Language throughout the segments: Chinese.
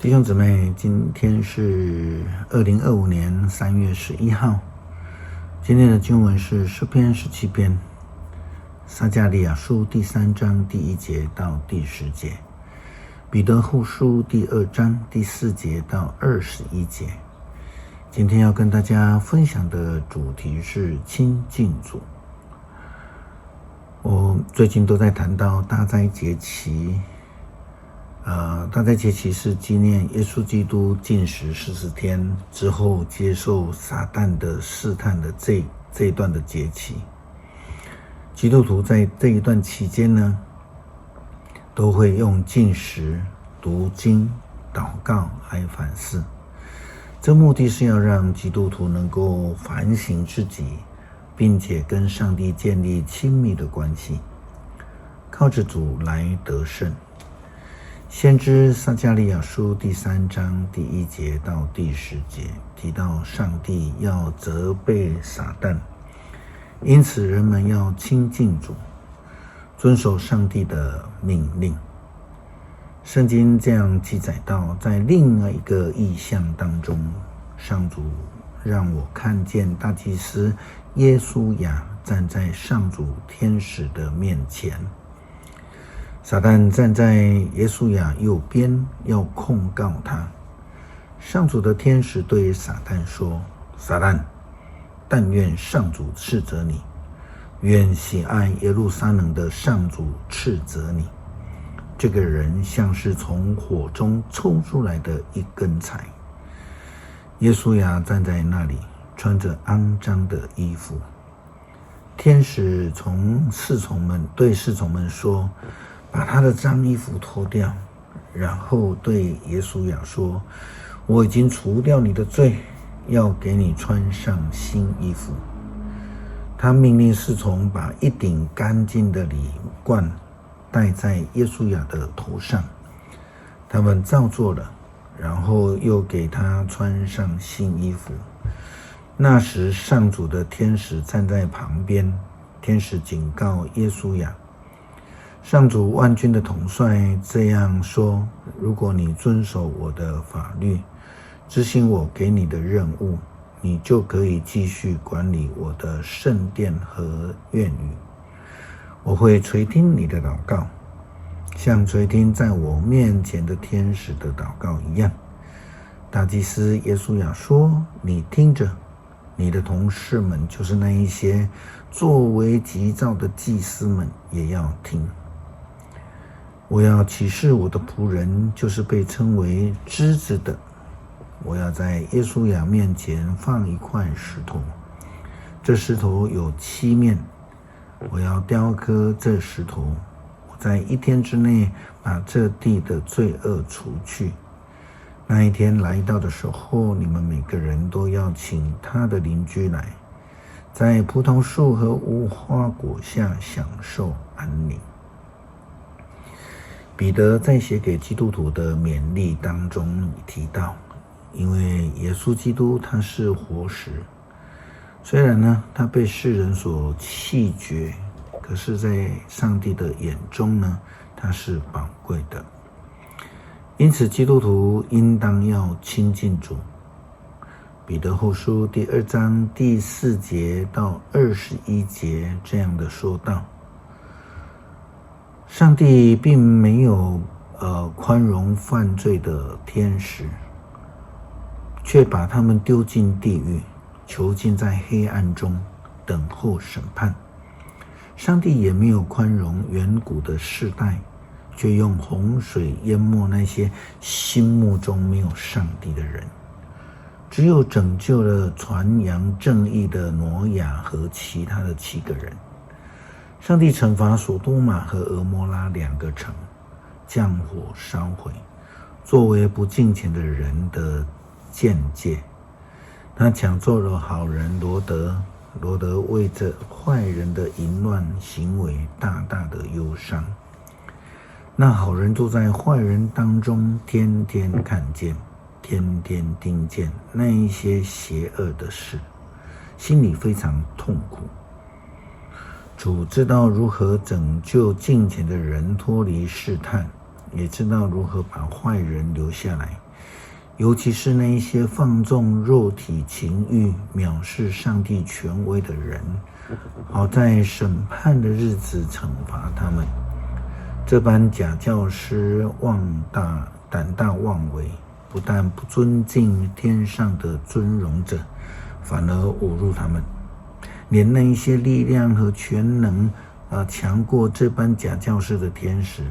弟兄姊妹，今天是2025年3月11号。今天的经文是诗篇17篇，撒迦利亚书第3章第1节到第10节，彼得后书第2章第4节到21节。今天要跟大家分享的主题是亲近主。我最近都在谈到大斋节期，大斋节期是纪念耶稣基督禁食40天之后接受撒旦的试探的这一段的节期。基督徒在这一段期间呢，都会用禁食、读经、祷告来反思。这目的是要让基督徒能够反省自己，并且跟上帝建立亲密的关系，靠着主来得胜。先知撒迦利亚书第3章第1节到第10节提到上帝要责备撒旦，因此人们要亲近主，遵守上帝的命令。圣经这样记载到，在另外一个意象当中，上主让我看见大祭司耶稣亚站在上主天使的面前，撒旦站在耶稣亚右边，要控告他。上主的天使对撒旦说：撒旦，但愿上主斥责你，愿喜爱耶路撒冷的上主斥责你。这个人像是从火中抽出来的一根柴。耶稣亚站在那里，穿着肮脏的衣服。天使对侍从们说：把他的脏衣服脱掉，然后对耶稣亚说：我已经除掉你的罪，要给你穿上新衣服。他命令侍从把一顶干净的礼冠戴在耶稣亚的头上，他们照做了，然后又给他穿上新衣服。那时上主的天使站在旁边，天使警告耶稣亚：上主万军的统帅这样说，如果你遵守我的法律，执行我给你的任务，你就可以继续管理我的圣殿和院宇。我会垂听你的祷告，像垂听在我面前的天使的祷告一样。大祭司耶稣亚说：你听着，你的同事们，就是那一些作为急躁的祭司们，也要听。我要启示我的仆人，就是被称为枝子的。我要在耶稣亚面前放一块石头，这石头有7面。我要雕刻这石头，我在1天之内把这地的罪恶除去。那一天来到的时候，你们每个人都要请他的邻居来，在葡萄树和无花果下享受安宁。彼得在写给基督徒的勉励当中提到，因为耶稣基督他是活石，虽然呢他被世人所弃绝，可是在上帝的眼中呢，他是宝贵的。因此基督徒应当要亲近主。彼得后书第2章第4节到21节这样的说道：上帝并没有宽容犯罪的天使，却把他们丢进地狱，囚禁在黑暗中，等候审判。上帝也没有宽容远古的世代，却用洪水淹没那些心目中没有上帝的人，只有拯救了传扬正义的挪亚和其他的7个人。上帝惩罚所多玛和俄摩拉2个城，降火烧毁，作为不敬虔的人的鉴戒。他抢走了好人罗德为着坏人的淫乱行为大大的忧伤。那好人住在坏人当中，天天看见，天天听见那一些邪恶的事，心里非常痛苦。主知道如何拯救敬虔的人脱离试探，也知道如何把坏人留下来，尤其是那一些放纵肉体情欲、藐视上帝权威的人，好在审判的日子惩罚他们。这般假教师胆大妄为，不但不尊敬天上的尊荣者，反而侮辱他们。连那一些力量和权能强过这般假教师的天使，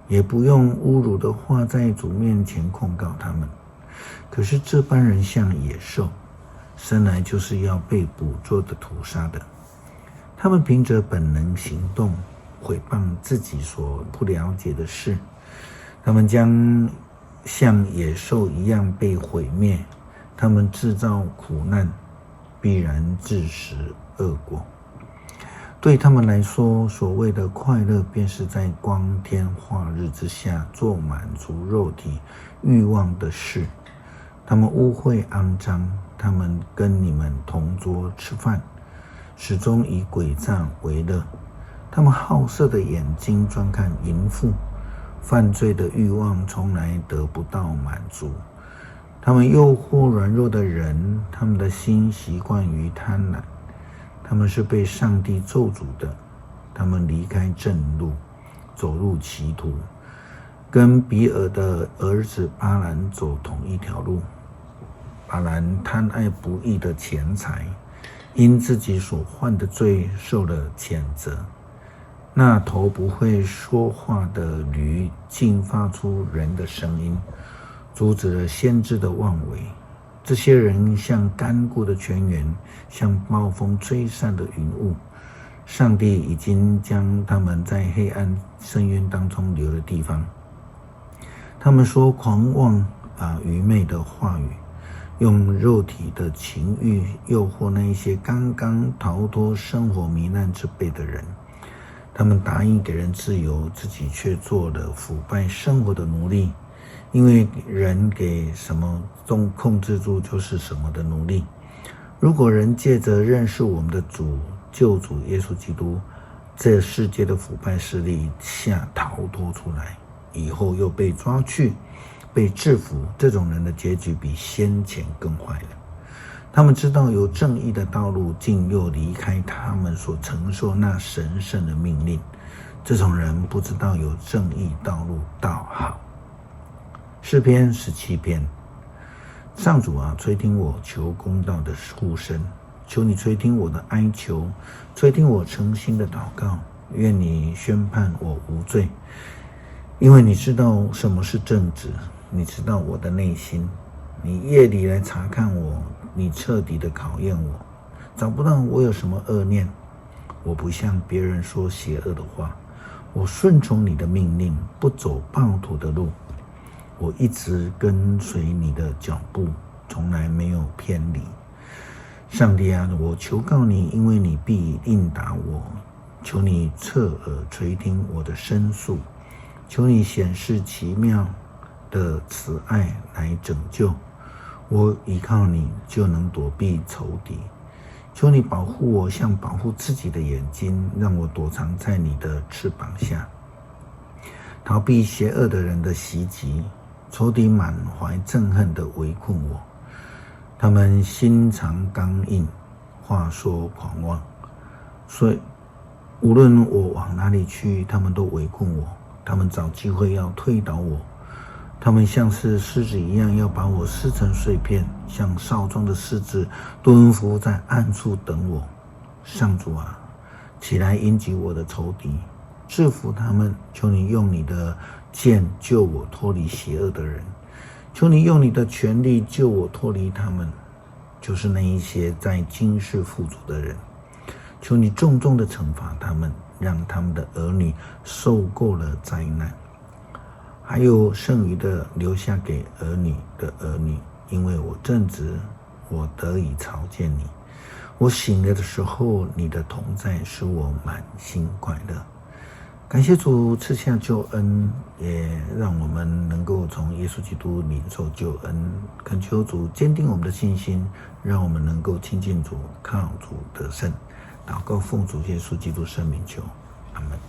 也不用侮辱的话在主面前控告他们。可是这般人像野兽，生来就是要被捕捉的屠杀的。他们凭着本能行动，毁谤自己所不了解的事，他们将像野兽一样被毁灭。他们制造苦难，必然致使恶果。对他们来说，所谓的快乐便是在光天化日之下做满足肉体欲望的事。他们污秽肮脏，他们跟你们同桌吃饭，始终以诡诈为乐。他们好色的眼睛专看淫妇，犯罪的欲望从来得不到满足。他们诱惑软弱的人，他们的心习惯于贪婪。他们是被上帝咒诅的，他们离开正路，走入歧途，跟比尔的儿子巴兰走同一条路。巴兰贪爱不义的钱财，因自己所犯的罪受了谴责。那头不会说话的驴竟发出人的声音，阻止了先知的妄为。这些人像干枯的泉源，像暴风吹散的云雾。上帝已经将他们在黑暗深渊当中留的地方。他们说狂妄愚昧的话语，用肉体的情欲诱惑那一些刚刚逃脱生活糜烂之辈的人。他们答应给人自由，自己却做了腐败生活的奴隶。因为人给什么控制住，就是什么的奴隶。如果人借着认识我们的救主耶稣基督，这世界的腐败势力下逃脱出来，以后又被抓去，被制服，这种人的结局比先前更坏了。他们知道有正义的道路，竟又离开他们所承受那神圣的命令。这种人不知道有正义道路倒好。诗篇17篇，上主啊，垂听我求公道的呼声，求你垂听我的哀求，垂听我诚心的祷告。愿你宣判我无罪，因为你知道什么是正直，你知道我的内心。你夜里来查看我，你彻底的考验我，找不到我有什么恶念。我不向别人说邪恶的话，我顺从你的命令，不走暴徒的路。我一直跟随你的脚步，从来没有偏离。上帝啊，我求告你，因为你必应答我。求你侧耳垂听我的申诉，求你显示奇妙的慈爱来拯救我。依靠你就能躲避仇敌。求你保护我，像保护自己的眼睛，让我躲藏在你的翅膀下，逃避邪恶的人的袭击。仇敌满怀憎恨地围困我，他们心肠刚硬，话说狂妄，所以无论我往哪里去，他们都围困我。他们找机会要推倒我，他们像是狮子一样，要把我撕成碎片，像少壮的狮子蹲伏在暗处等我。上主啊，起来迎击我的仇敌，制服他们。求你用你的剑救我脱离邪恶的人，求你用你的权力救我脱离他们，就是那一些在今世富足的人。求你重重的惩罚他们，让他们的儿女受够了灾难，还有剩余的留下给儿女的儿女。因为我正直，我得以朝见你。我醒了的时候，你的同在使我满心快乐。感谢主赐下救恩，也让我们能够从耶稣基督领受救恩。恳求主坚定我们的信心，让我们能够亲近主，靠主得胜。祷告奉主耶稣基督圣名求，阿们。